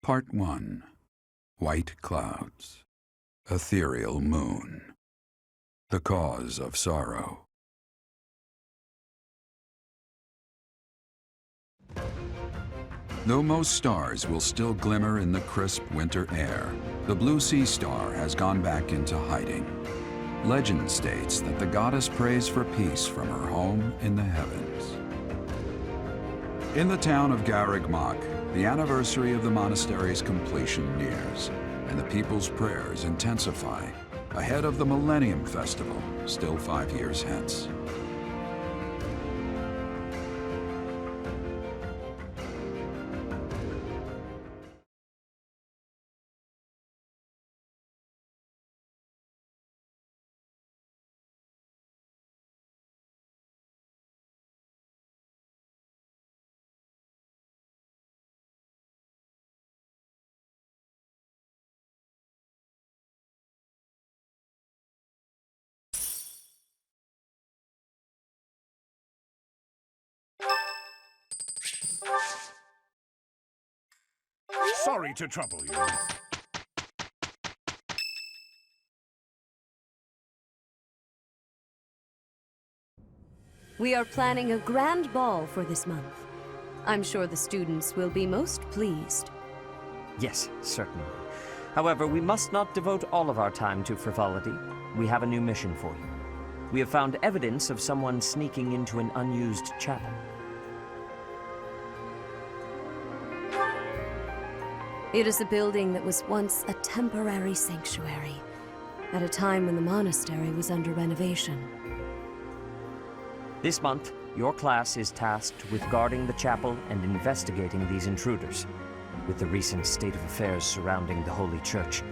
Part 1. White Clouds. Ethereal Moon. The Cause of Sorrow. Though most stars will still glimmer in the crisp winter air, the blue sea star has gone back into hiding. Legend states that the goddess prays for peace from her home in the heavens. In the town of Garreg, Mach, the anniversary of the monastery's completion nears, and the people's prayers intensify ahead of the Millennium Festival, still 5 years hence. Sorry to trouble you. We are planning a grand ball for this month. I'm sure the students will be most pleased. Yes, certainly. However, we must not devote all of our time to frivolity. We have a new mission for you. We have found evidence of someone sneaking into an unused chapel. It is a building that was once a temporary sanctuary, at a time when the monastery was under renovation. This month, your class is tasked with guarding the chapel and investigating these intruders. With the recent state of affairs surrounding the Holy Church,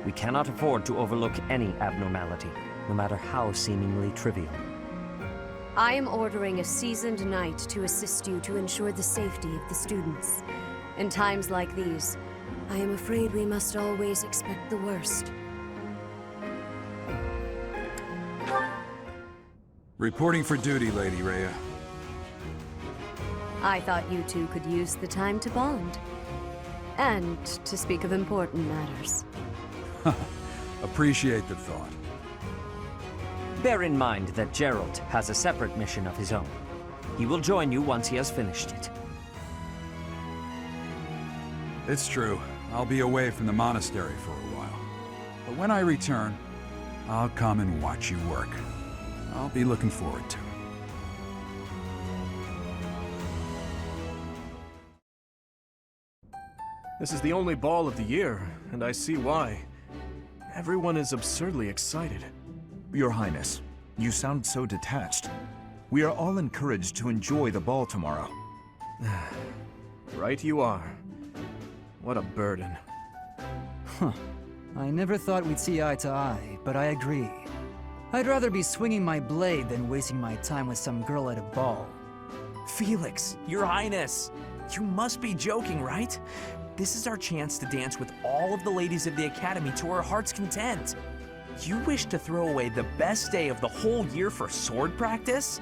we cannot afford to overlook any abnormality, no matter how seemingly trivial. I am ordering a seasoned knight to assist you to ensure the safety of the students. In times like these, I am afraid we must always expect the worst. Reporting for duty, Lady Rhea. I thought you two could use the time to bond. And to speak of important matters. Appreciate the thought. Bear in mind that Jeralt has a separate mission of his own. He will join you once he has finished it. It's true. I'll be away from the monastery for a while. But when I return, I'll come and watch you work. I'll be looking forward to it. This is the only ball of the year, and I see why. Everyone is absurdly excited. Your Highness, you sound so detached. We are all encouraged to enjoy the ball tomorrow. Right you are. What a burden. Huh. I never thought we'd see eye to eye, but I agree. I'd rather be swinging my blade than wasting my time with some girl at a ball. Felix, Your Highness, you must be joking, right? This is our chance to dance with all of the ladies of the Academy to our heart's content. You wish to throw away the best day of the whole year for sword practice?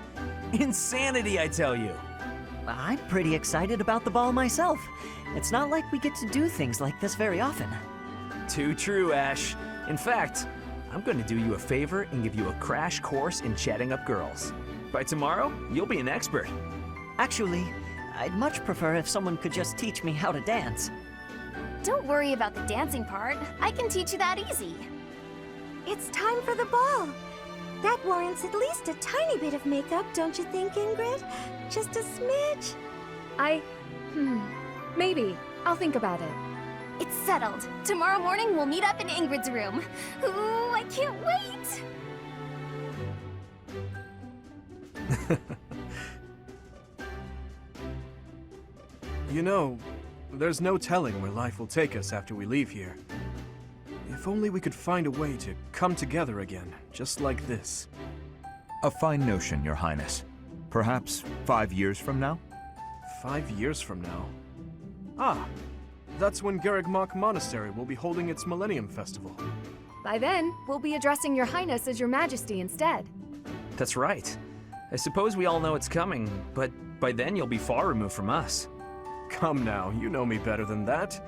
Insanity, I tell you. I'm pretty excited about the ball myself. It's not like we get to do things like this very often. Too true, Ash. In fact, I'm going to do you a favor and give you a crash course in chatting up girls. By tomorrow, you'll be an expert. Actually, I'd much prefer if someone could just teach me how to dance. Don't worry about the dancing part. I can teach you that easy. It's time for the ball. That warrants at least a tiny bit of makeup, don't you think, Ingrid? Just a smidge. Maybe. I'll think about it. It's settled. Tomorrow morning we'll meet up in Ingrid's room. Ooh, I can't wait! You know, there's no telling where life will take us after we leave here. If only we could find a way to come together again, just like this. A fine notion, Your Highness. Perhaps 5 years from now? 5 years from now? Ah, that's when Garreg Mach Monastery will be holding its Millennium Festival. By then, we'll be addressing Your Highness as Your Majesty instead. That's right. I suppose we all know it's coming, but by then you'll be far removed from us. Come now, you know me better than that.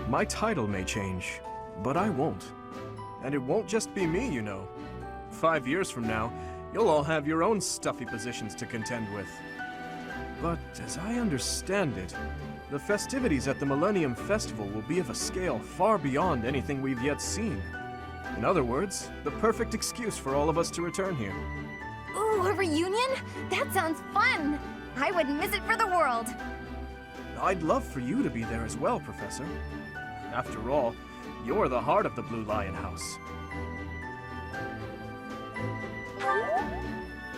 My title may change, but I won't. And it won't just be me, you know. 5 years from now, you'll all have your own stuffy positions to contend with. But as I understand it, the festivities at the Millennium Festival will be of a scale far beyond anything we've yet seen. In other words, the perfect excuse for all of us to return here. Ooh, a reunion? That sounds fun! I wouldn't miss it for the world. I'd love for you to be there as well, Professor. After all, you're the heart of the Blue Lion House.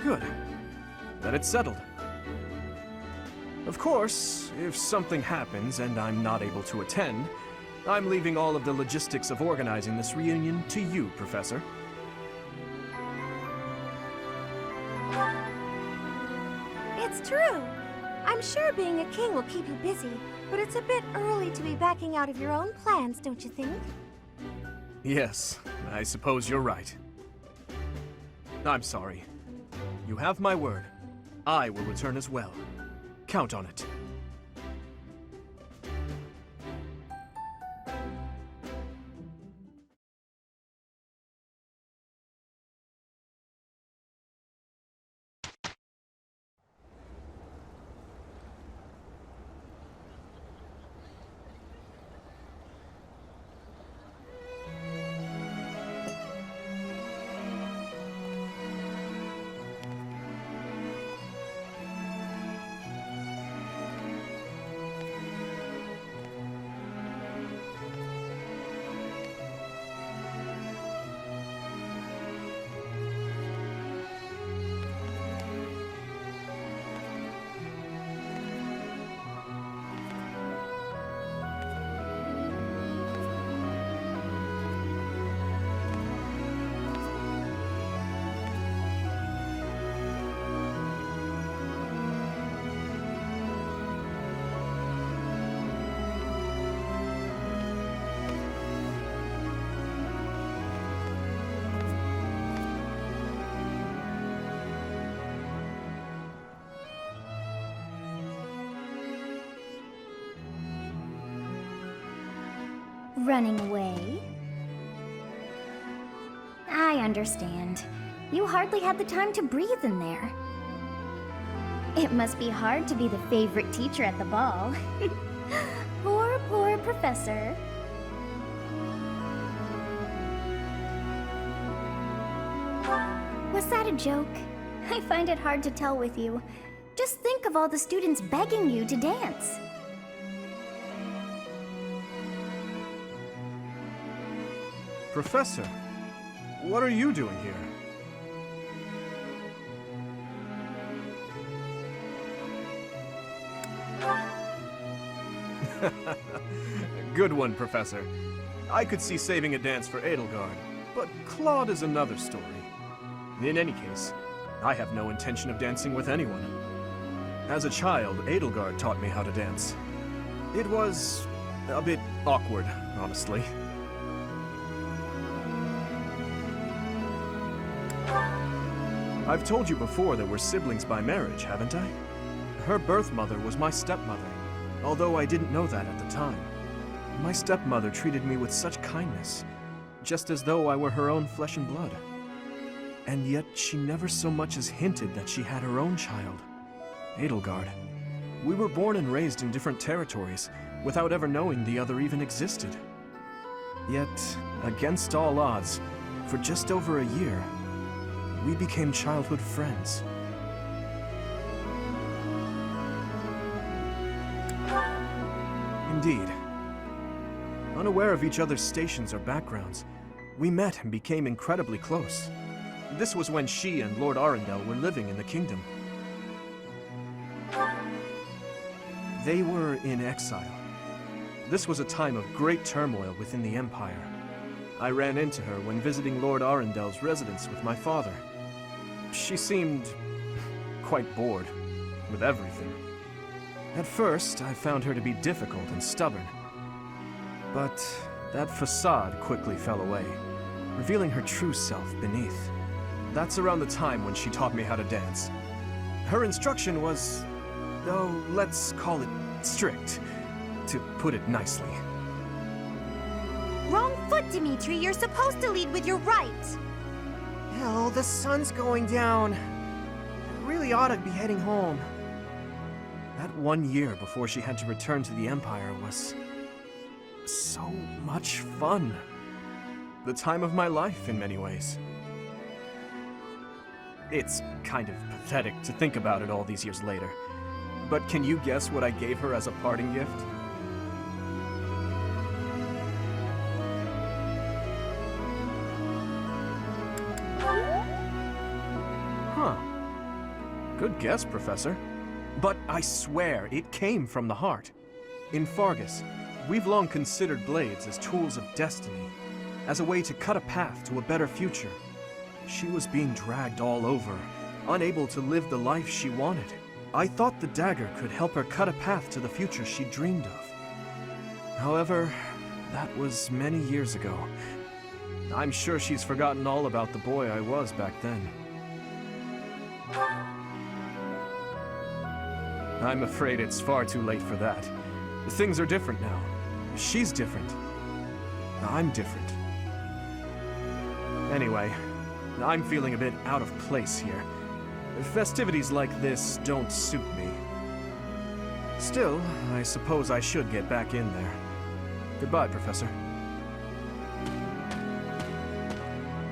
Good. Then it's settled. Of course, if something happens and I'm not able to attend, I'm leaving all of the logistics of organizing this reunion to you, Professor. It's true. I'm sure being a king will keep you busy, but it's a bit early to be backing out of your own plans, don't you think? Yes, I suppose you're right. I'm sorry. You have my word. I will return as well. Count on it. Running away? I understand. You hardly had the time to breathe in there. It must be hard to be the favorite teacher at the ball. Poor professor. Was that a joke? I find it hard to tell with you. Just think of all the students begging you to dance. Professor, what are you doing here? Good one, Professor. I could see saving a dance for Edelgard, but Claude is another story. In any case, I have no intention of dancing with anyone. As a child, Edelgard taught me how to dance. It was a bit awkward, honestly. I've told you before that we're siblings by marriage, haven't I? Her birth mother was my stepmother, although I didn't know that at the time. My stepmother treated me with such kindness, just as though I were her own flesh and blood. And yet she never so much as hinted that she had her own child, Edelgard. We were born and raised in different territories, without ever knowing the other even existed. Yet, against all odds, for just over a year, we became childhood friends. Indeed. Unaware of each other's stations or backgrounds, we met and became incredibly close. This was when she and Lord Arundel were living in the kingdom. They were in exile. This was a time of great turmoil within the Empire. I ran into her when visiting Lord Arundel's residence with my father. She seemed quite bored with everything. At first, I found her to be difficult and stubborn. But that facade quickly fell away, revealing her true self beneath. That's around the time when she taught me how to dance. Her instruction was, oh, let's call it strict, to put it nicely. foot, Dimitri. You're supposed to lead with your right. Hell, the sun's going down. I really ought to be heading home. That 1 year before she had to return to the Empire was so much fun. The time of my life, in many ways. It's kind of pathetic to think about it all these years later. But can you guess what I gave her as a parting gift? Huh. Good guess, Professor. But I swear, it came from the heart. In Fargus, we've long considered blades as tools of destiny, as a way to cut a path to a better future. She was being dragged all over, unable to live the life she wanted. I thought the dagger could help her cut a path to the future she dreamed of. However, that was many years ago. I'm sure she's forgotten all about the boy I was back then. I'm afraid it's far too late for that. Things are different now. She's different. I'm different. Anyway, I'm feeling a bit out of place here. Festivities like this don't suit me. Still, I suppose I should get back in there. Goodbye, Professor.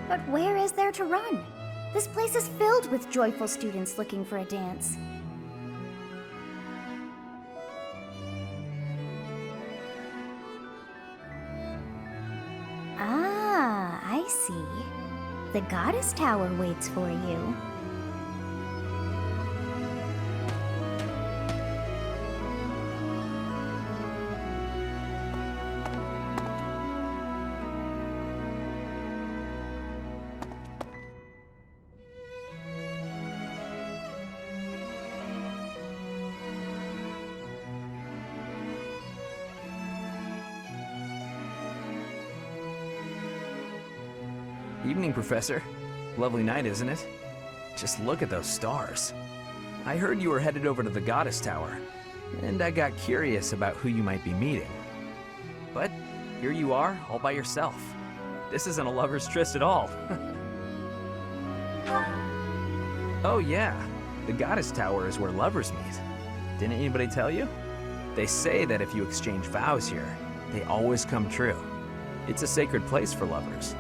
But where is there to run? This place is filled with joyful students looking for a dance. Ah, I see. The Goddess Tower waits for you. Evening, Professor. Lovely night, isn't it? Just look at those stars. I heard you were headed over to the Goddess Tower, and I got curious about who you might be meeting. But here you are, all by yourself. This isn't a lover's tryst at all. Oh yeah, the Goddess Tower is where lovers meet. Didn't anybody tell you? They say that if you exchange vows here, they always come true. It's a sacred place for lovers.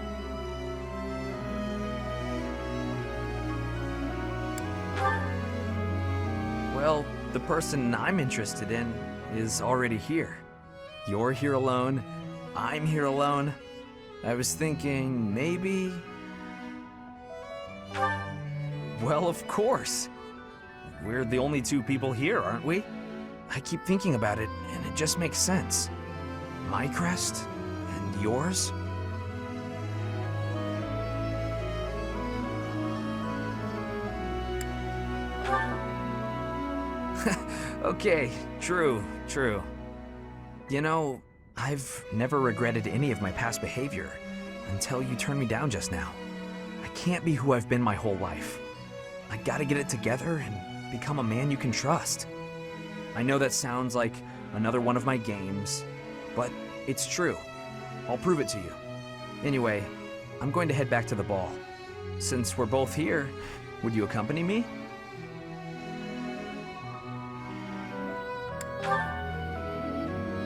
Well, the person I'm interested in is already here. You're here alone, I'm here alone. I was thinking, maybe... Well, of course. We're the only two people here, aren't we? I keep thinking about it, and it just makes sense. My crest, and yours? Okay, true. You know, I've never regretted any of my past behavior until you turned me down just now. I can't be who I've been my whole life. I gotta get it together and become a man you can trust. I know that sounds like another one of my games, but it's true. I'll prove it to you. Anyway, I'm going to head back to the ball. Since we're both here, would you accompany me?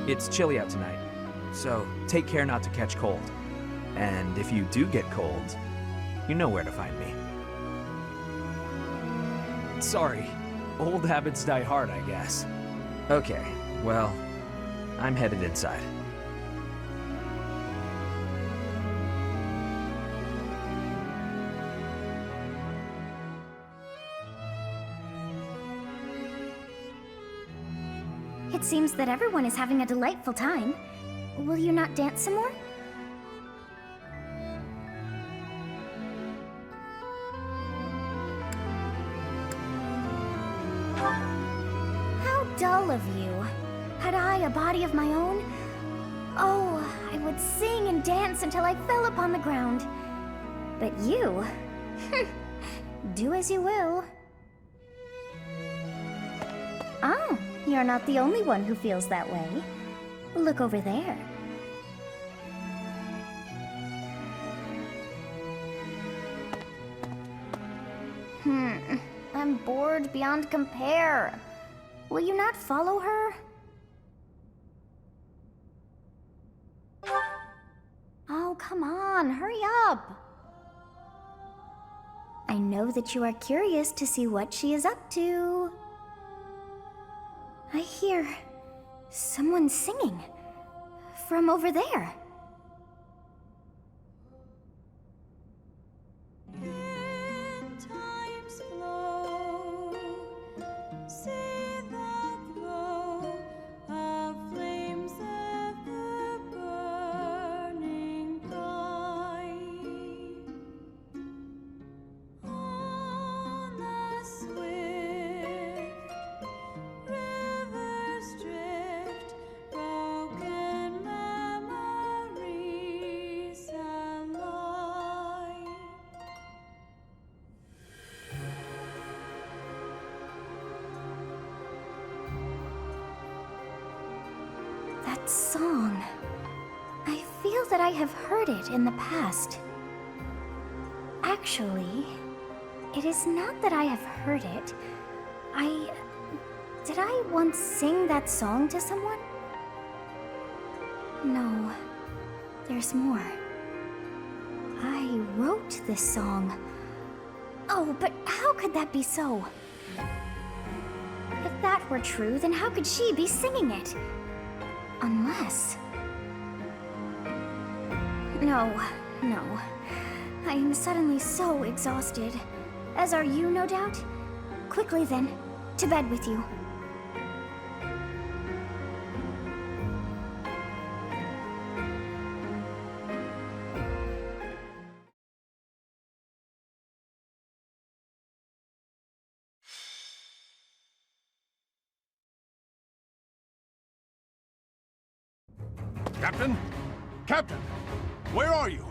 It's chilly out tonight, so take care not to catch cold. And if you do get cold, you know where to find me. Sorry, old habits die hard, I guess. Okay, well, I'm headed inside. It seems that everyone is having a delightful time. Will you not dance some more? How dull of you. Had I a body of my own? Oh, I would sing and dance until I fell upon the ground. But you... do as you will. Ah, you're not the only one who feels that way. Look over there. soared beyond compare. Will you not follow her? Oh, come on, hurry up. I know that you are curious to see what she is up to. I hear someone singing from over there. That song. I feel that I have heard it in the past. Actually, it is not that I have heard it. Did I once sing that song to someone? No, there's more. I wrote this song. Oh, but how could that be so? If that were true, then how could she be singing it? Unless... No. I am suddenly so exhausted. As are you, no doubt? Quickly then, to bed with you. Captain? Captain! Where are you?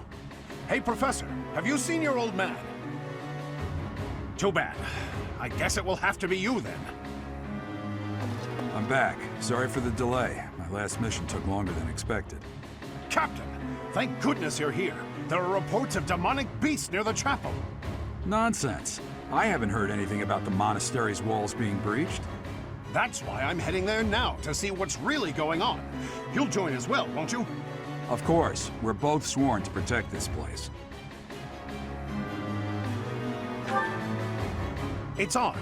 Hey, Professor, have you seen your old man? Too bad. I guess it will have to be you, then. I'm back. Sorry for the delay. My last mission took longer than expected. Captain! Thank goodness you're here. There are reports of demonic beasts near the chapel. Nonsense. I haven't heard anything about the monastery's walls being breached. That's why I'm heading there now, to see what's really going on. You'll join as well, won't you? Of course. We're both sworn to protect this place. It's odd.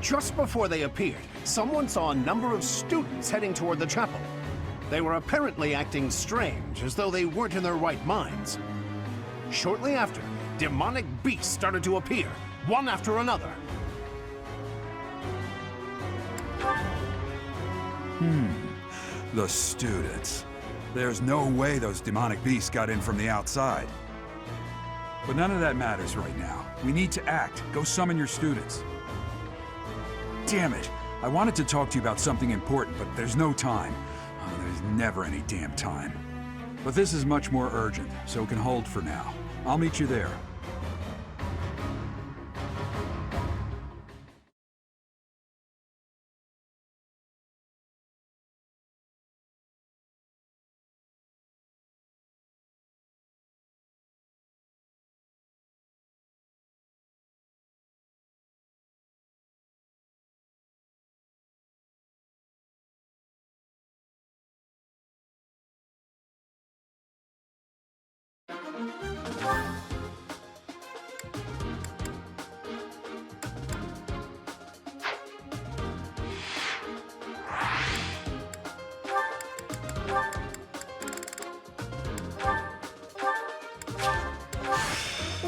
Just before they appeared, someone saw a number of students heading toward the chapel. They were apparently acting strange, as though they weren't in their right minds. Shortly after, demonic beasts started to appear, one after another. The students. There's no way those demonic beasts got in from the outside. But none of that matters right now. We need to act. Go summon your students. Damn it. I wanted to talk to you about something important, but there's no time. Oh, there's never any damn time. But this is much more urgent, so it can hold for now. I'll meet you there.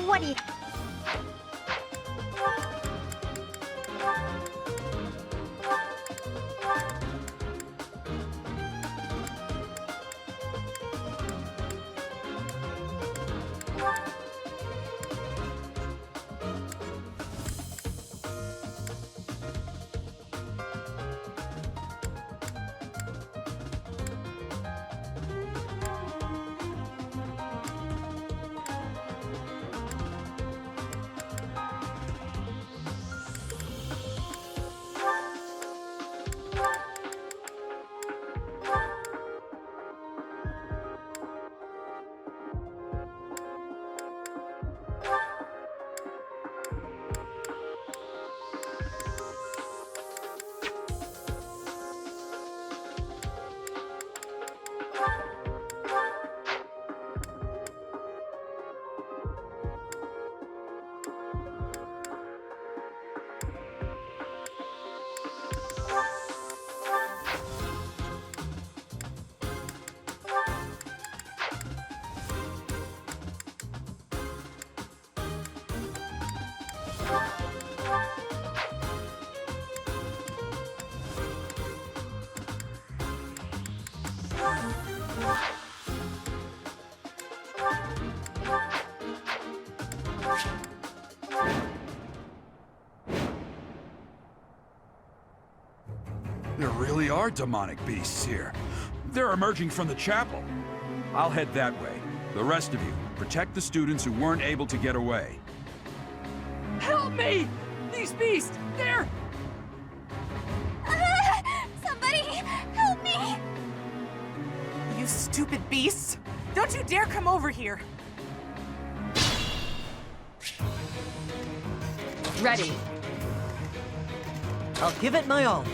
What do you... There really are demonic beasts here. They're emerging from the chapel. I'll head that way. The rest of you, protect the students who weren't able to get away. Help me! These beasts, they're... Somebody, help me! You stupid beasts! Don't you dare come over here! Ready. I'll give it my all.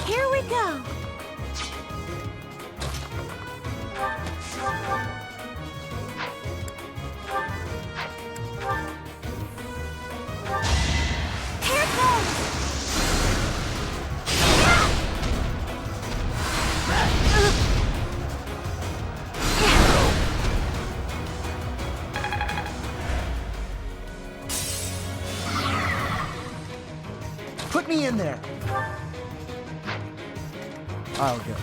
Here we go. Here goes. Put me in there. I'll go.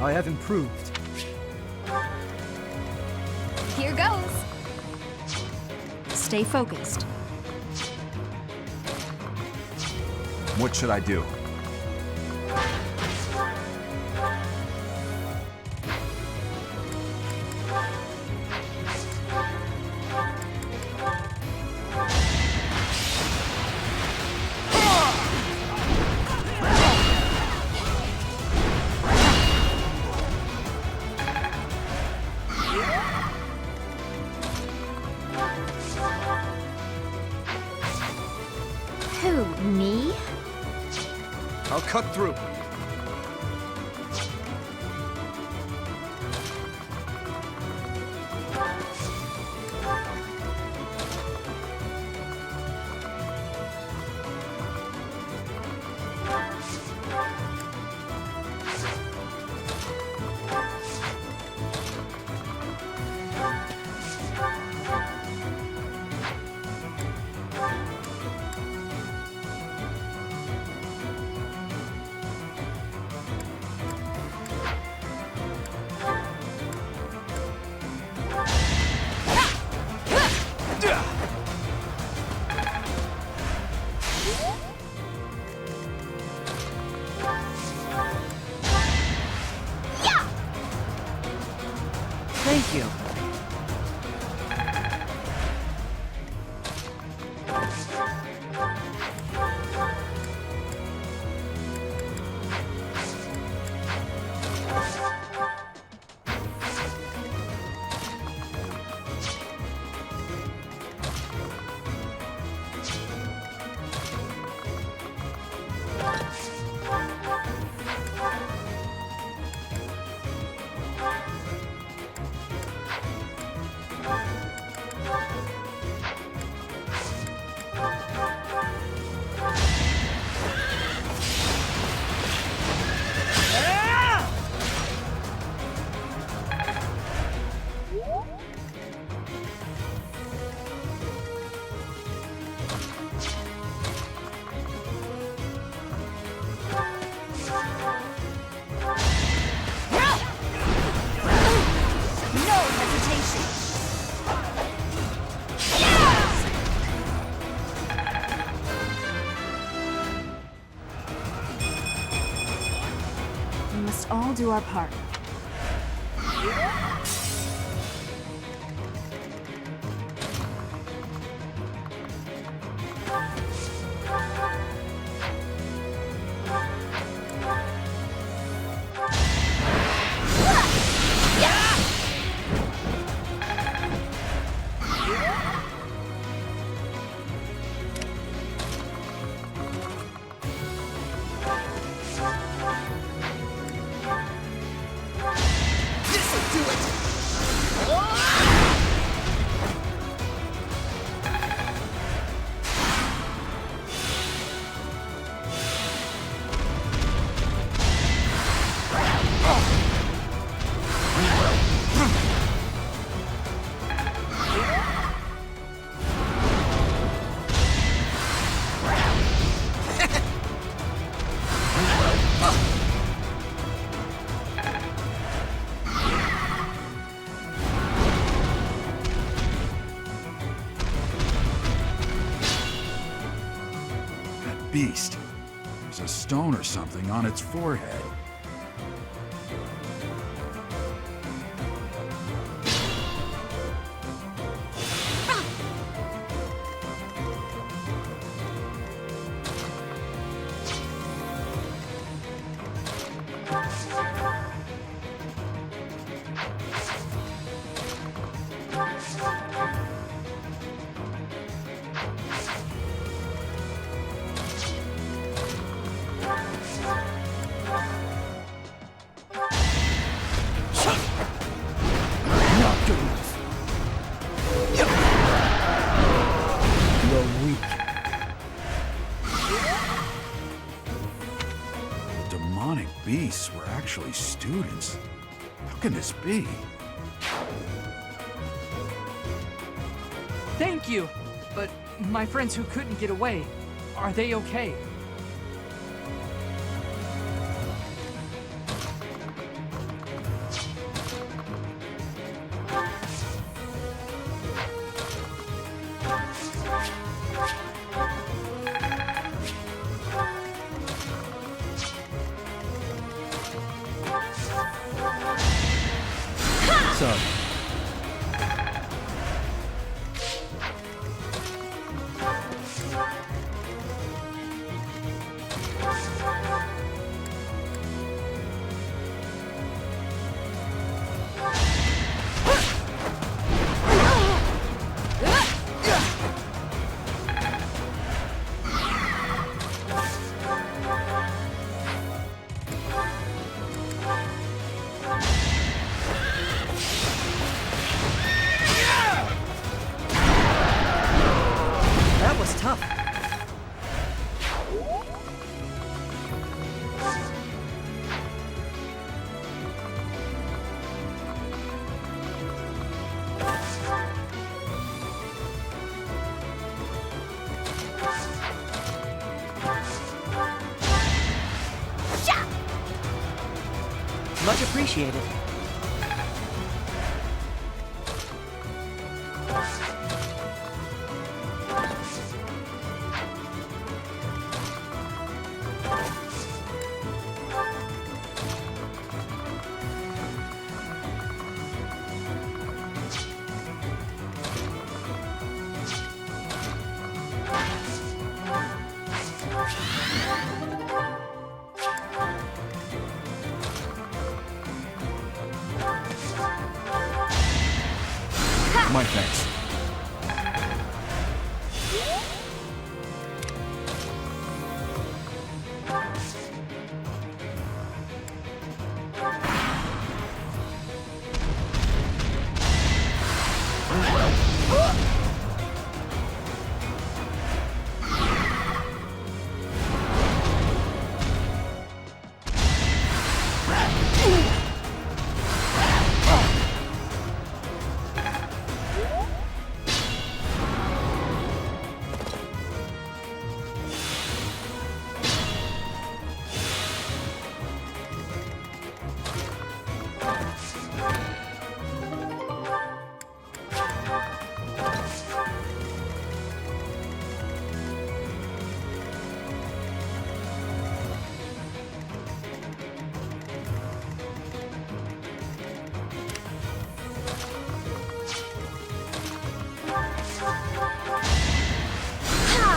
I have improved. Here goes. Stay focused. What should I do? Who, me? I'll cut through. Thank you. We must all do our part. This'll do it! beast. There's a stone or something on its forehead. Beasts were actually students. How can this be? Thank you! But my friends who couldn't get away, are they okay? Much appreciated. My thanks.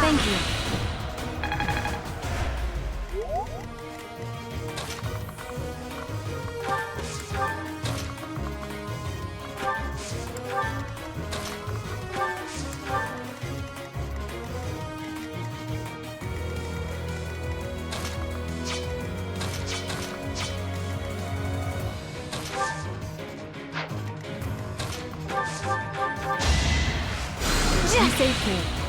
Thank you. Be safe here.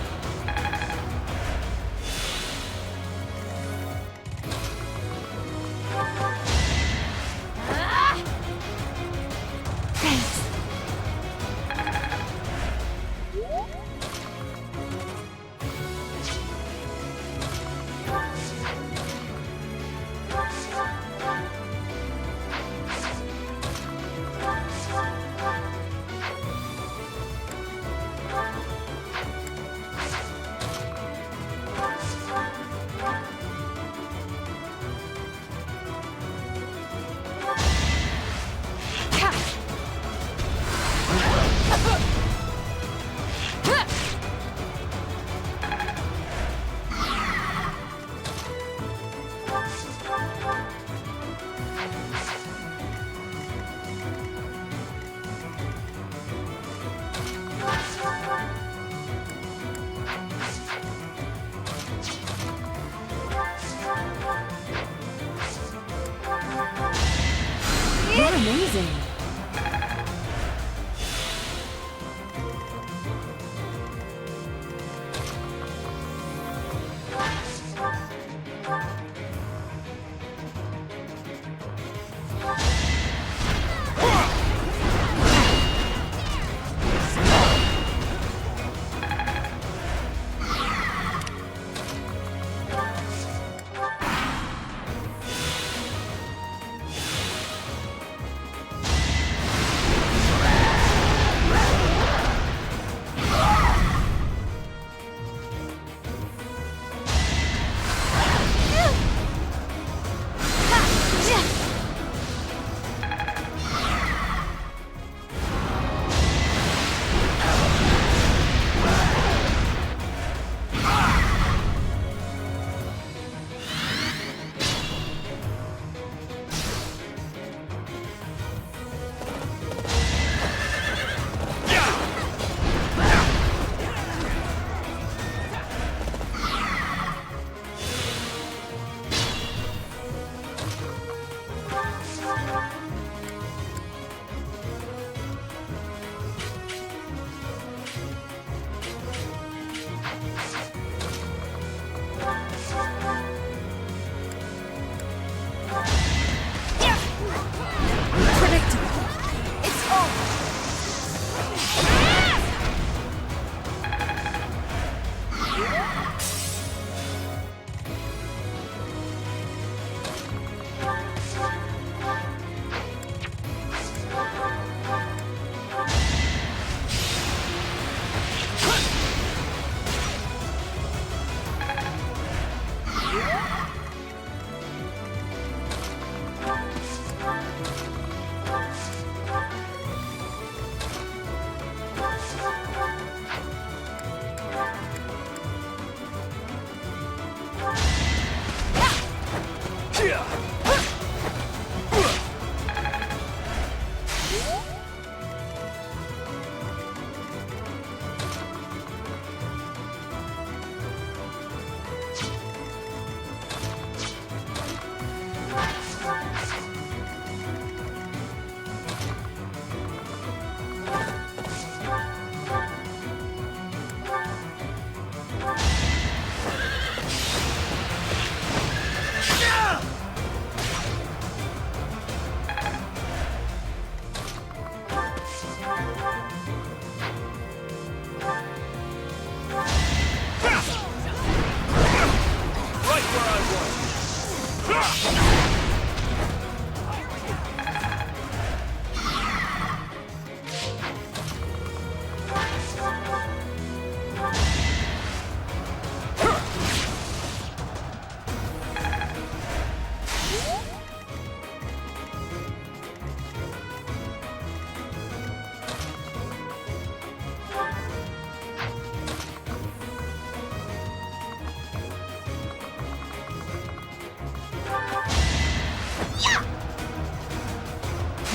amazing.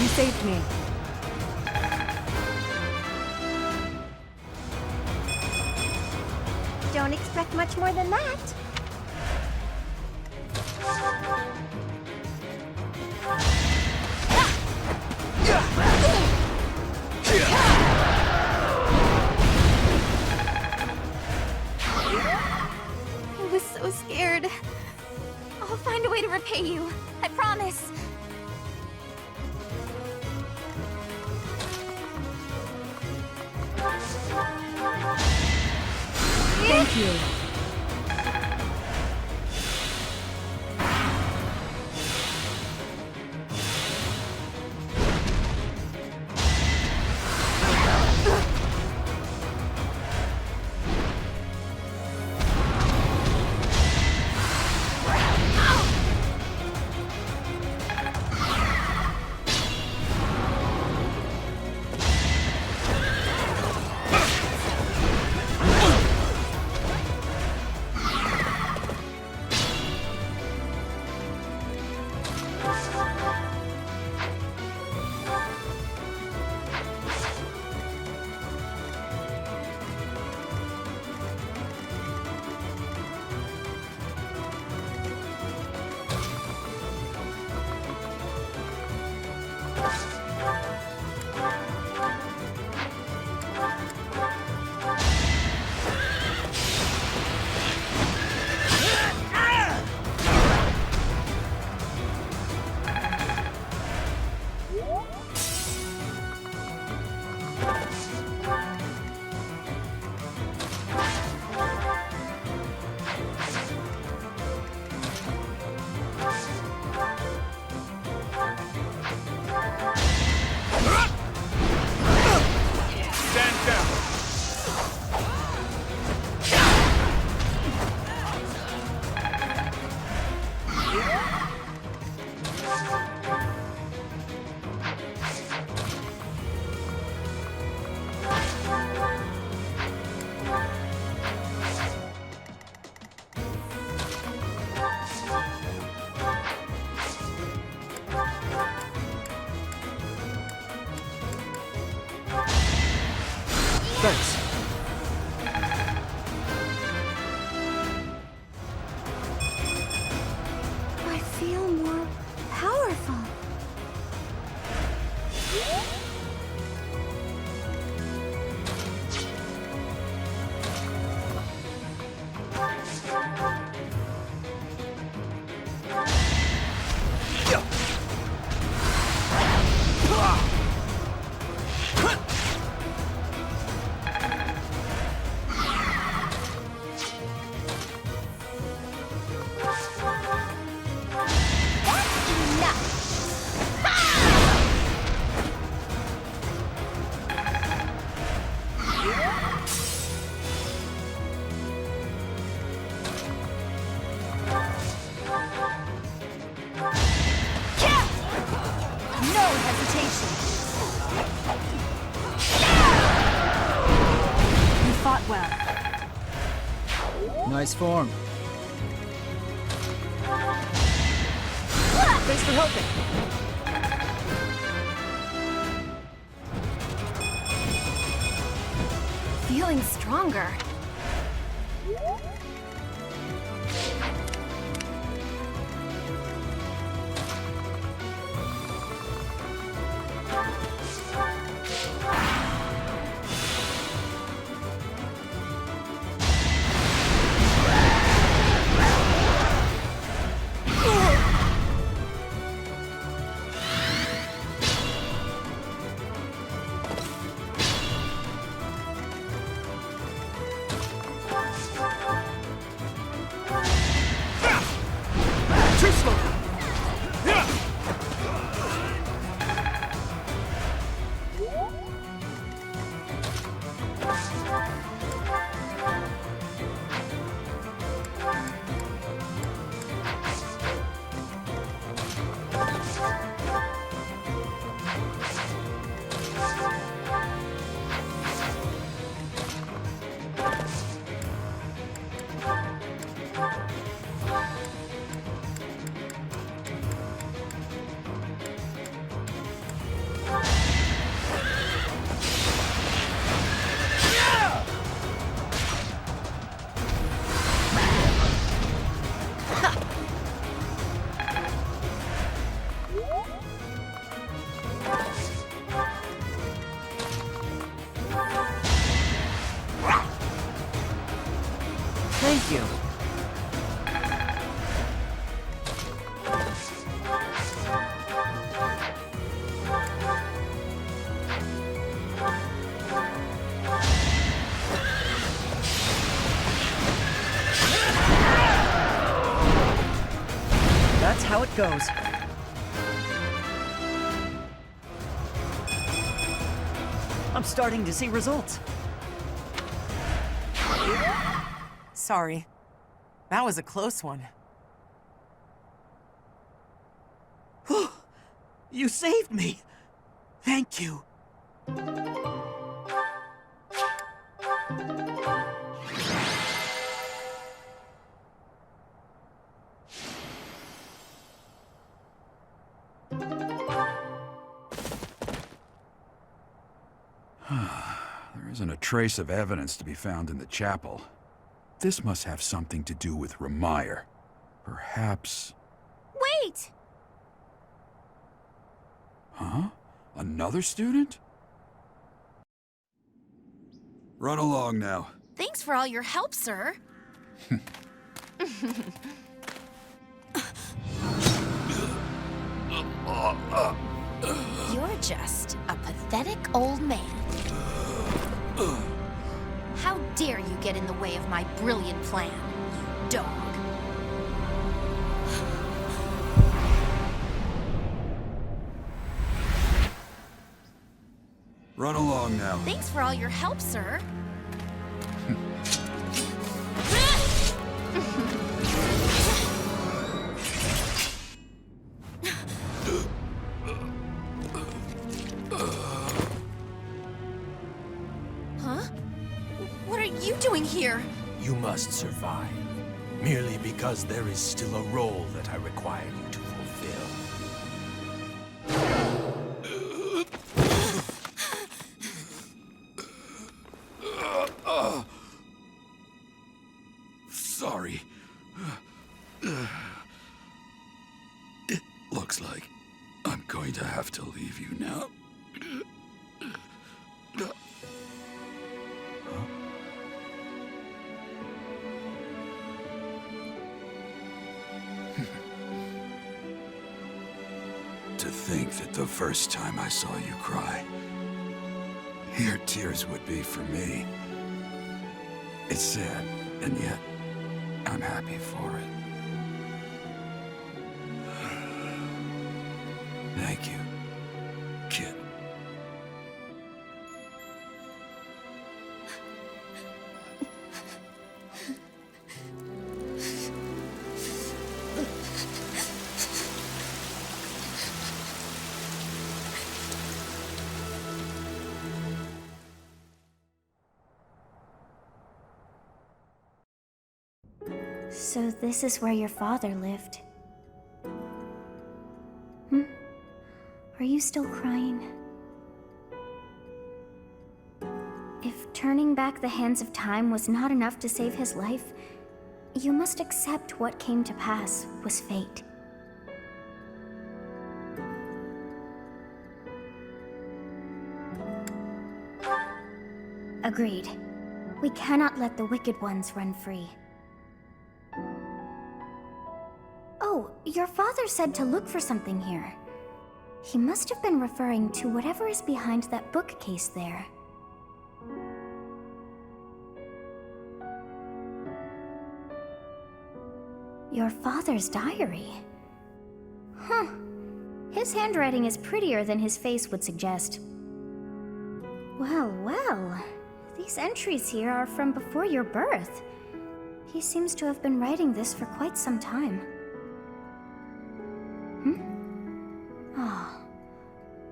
You saved me. Don't expect much more than that. I was so scared. I'll find a way to repay you. I promise. Thank you. Thanks. I feel more powerful. Nice form. Thanks for helping. Feeling stronger. Thank you. That's how it goes. I'm starting to see results. Sorry. That was a close one. You saved me! Thank you. There isn't a trace of evidence to be found in the chapel. This must have something to do with Remire. Perhaps... Wait! Huh? Another student? Run along now. Thanks for all your help, sir. You're just a pathetic old man. How dare you get in the way of my brilliant plan, you dog. Run along now. Thanks for all your help, sir. Huh? What are you doing here? You must survive, merely because there is still a role that I require you to fulfill. Looks like I'm going to have to leave you now. To think that the first time I saw you cry, your tears would be for me. It's sad, and yet I'm happy for it. Thank you, kid. So this is where your father lived. Are you still crying? If turning back the hands of time was not enough to save his life, you must accept what came to pass was fate. Agreed. We cannot let the wicked ones run free. Oh, your father said to look for something here. He must have been referring to whatever is behind that bookcase there. Your father's diary? Huh. His handwriting is prettier than his face would suggest. Well, well. These entries here are from before your birth. He seems to have been writing this for quite some time.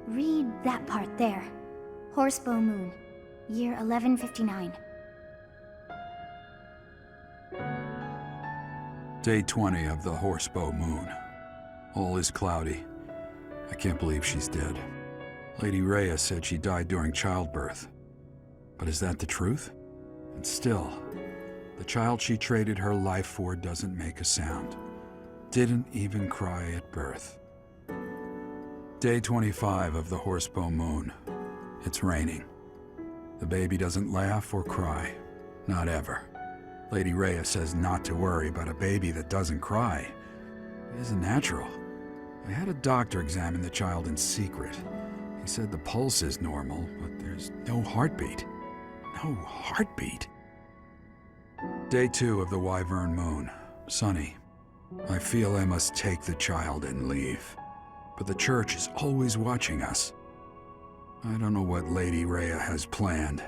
Read that part there. Horsebow Moon, year 1159. Day 20 of the Horsebow Moon. All is cloudy. I can't believe she's dead. Lady Rhea said she died during childbirth. But is that the truth? And still, the child she traded her life for doesn't make a sound. Didn't even cry at birth. Day 25 of the Horsebow Moon. It's raining. The baby doesn't laugh or cry. Not ever. Lady Rhea says not to worry about a baby that doesn't cry. It isn't natural. I had a doctor examine the child in secret. He said the pulse is normal, but there's no heartbeat. No heartbeat. Day 2 of the Wyvern Moon. Sunny. I feel I must take the child and leave. But the church is always watching us. I don't know what Lady Rhea has planned.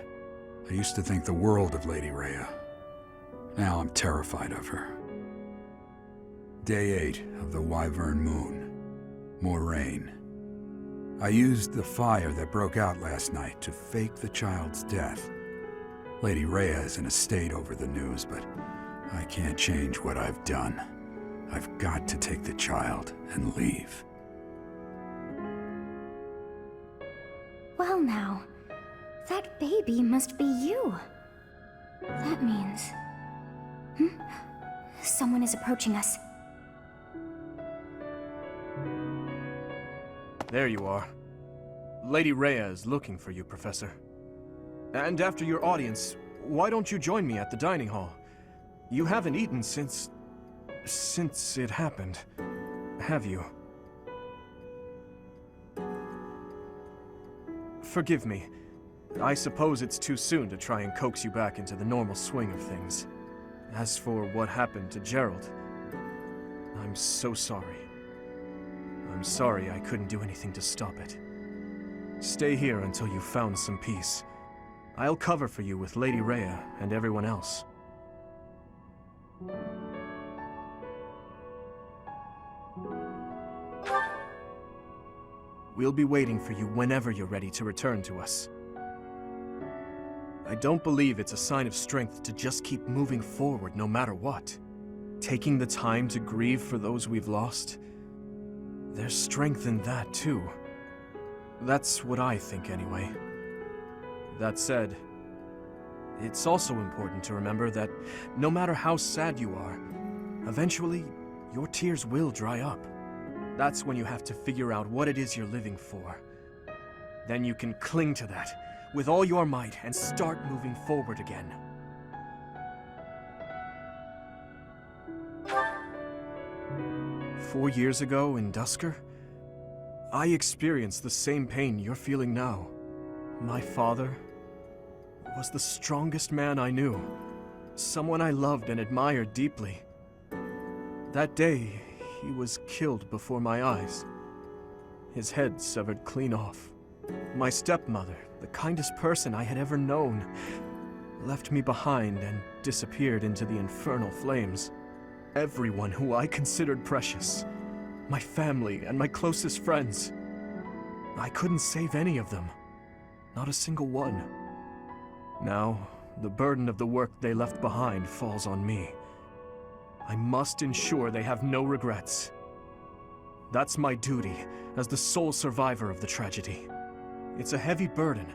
I used to think the world of Lady Rhea. Now I'm terrified of her. Day 8 of the Wyvern Moon. More rain. I used the fire that broke out last night to fake the child's death. Lady Rhea is in a state over the news, but I can't change what I've done. I've got to take the child and leave. Well now, that baby must be you. That means... Someone is approaching us. There you are. Lady Rhea is looking for you, Professor. And after your audience, why don't you join me at the dining hall? You haven't eaten since it happened, have you? Forgive me. I suppose it's too soon to try and coax you back into the normal swing of things. As for what happened to Jeralt, I'm so sorry. I'm sorry I couldn't do anything to stop it. Stay here until you've found some peace. I'll cover for you with Lady Rhea and everyone else. We'll be waiting for you whenever you're ready to return to us. I don't believe it's a sign of strength to just keep moving forward no matter what. Taking the time to grieve for those we've lost. There's strength in that too. That's what I think anyway. That said, it's also important to remember that no matter how sad you are, eventually your tears will dry up. That's when you have to figure out what it is you're living for. Then you can cling to that with all your might and start moving forward again. "4 years ago in Dusker, I experienced the same pain you're feeling now. My father was the strongest man I knew, someone I loved and admired deeply. That day, he was killed before my eyes, his head severed clean off. My stepmother, the kindest person I had ever known, left me behind and disappeared into the infernal flames. Everyone who I considered precious, my family and my closest friends, I couldn't save any of them, not a single one. Now, the burden of the work they left behind falls on me. I must ensure they have no regrets. That's my duty as the sole survivor of the tragedy. It's a heavy burden,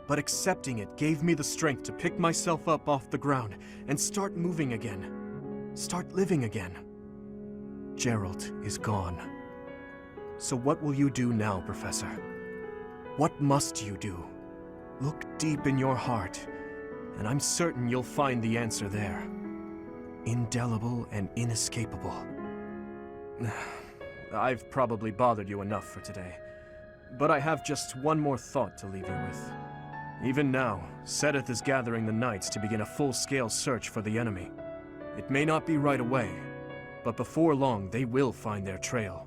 but accepting it gave me the strength to pick myself up off the ground and start moving again. Start living again. Jeralt is gone. So what will you do now, Professor? What must you do? Look deep in your heart, and I'm certain you'll find the answer there. Indelible and inescapable. I've probably bothered you enough for today, but I have just one more thought to leave you with. Even now, Seteth is gathering the knights to begin a full-scale search for the enemy. It may not be right away, but before long they will find their trail.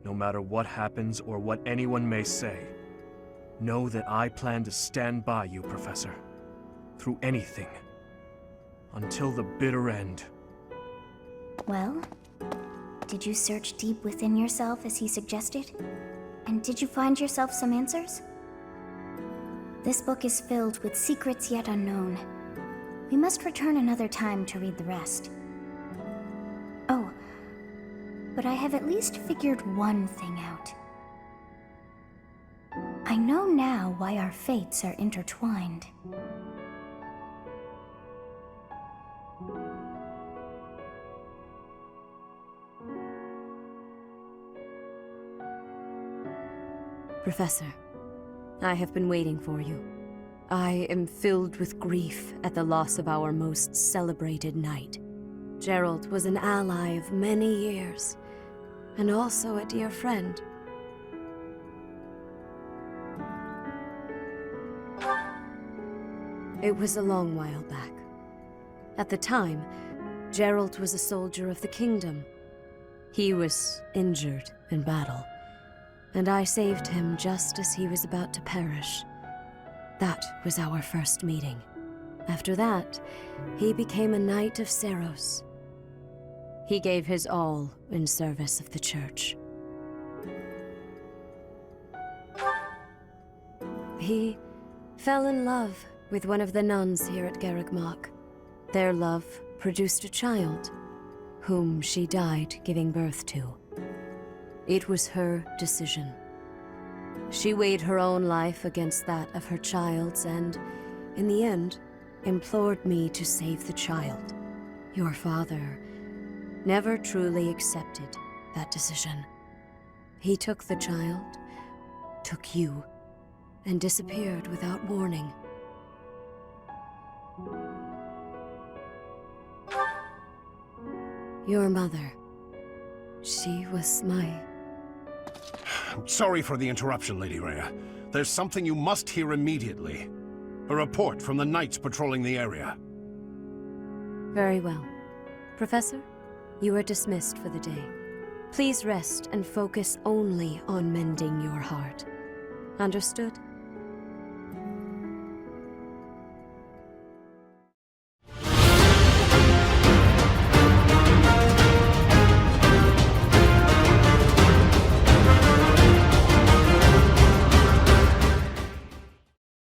No matter what happens or what anyone may say, know that I plan to stand by you, Professor. Through anything. Until the bitter end. Well, did you search deep within yourself as he suggested? And did you find yourself some answers? This book is filled with secrets yet unknown. We must return another time to read the rest. Oh, but I have at least figured one thing out. I know now why our fates are intertwined. Professor, I have been waiting for you. I am filled with grief at the loss of our most celebrated knight. Jeralt was an ally of many years, and also a dear friend. It was a long while back. At the time, Jeralt was a soldier of the kingdom. He was injured in battle, and I saved him just as he was about to perish. That was our first meeting. After that, he became a knight of Seiros. He gave his all in service of the church. He fell in love with one of the nuns here at Garreg Mach. Their love produced a child, whom she died giving birth to. It was her decision. She weighed her own life against that of her child's and, in the end, implored me to save the child. Your father never truly accepted that decision. He took the child, took you, and disappeared without warning. Your mother, she was my... Sorry for the interruption, Lady Rhea. There's something you must hear immediately. A report from the knights patrolling the area. Very well. Professor, you are dismissed for the day. Please rest and focus only on mending your heart. Understood?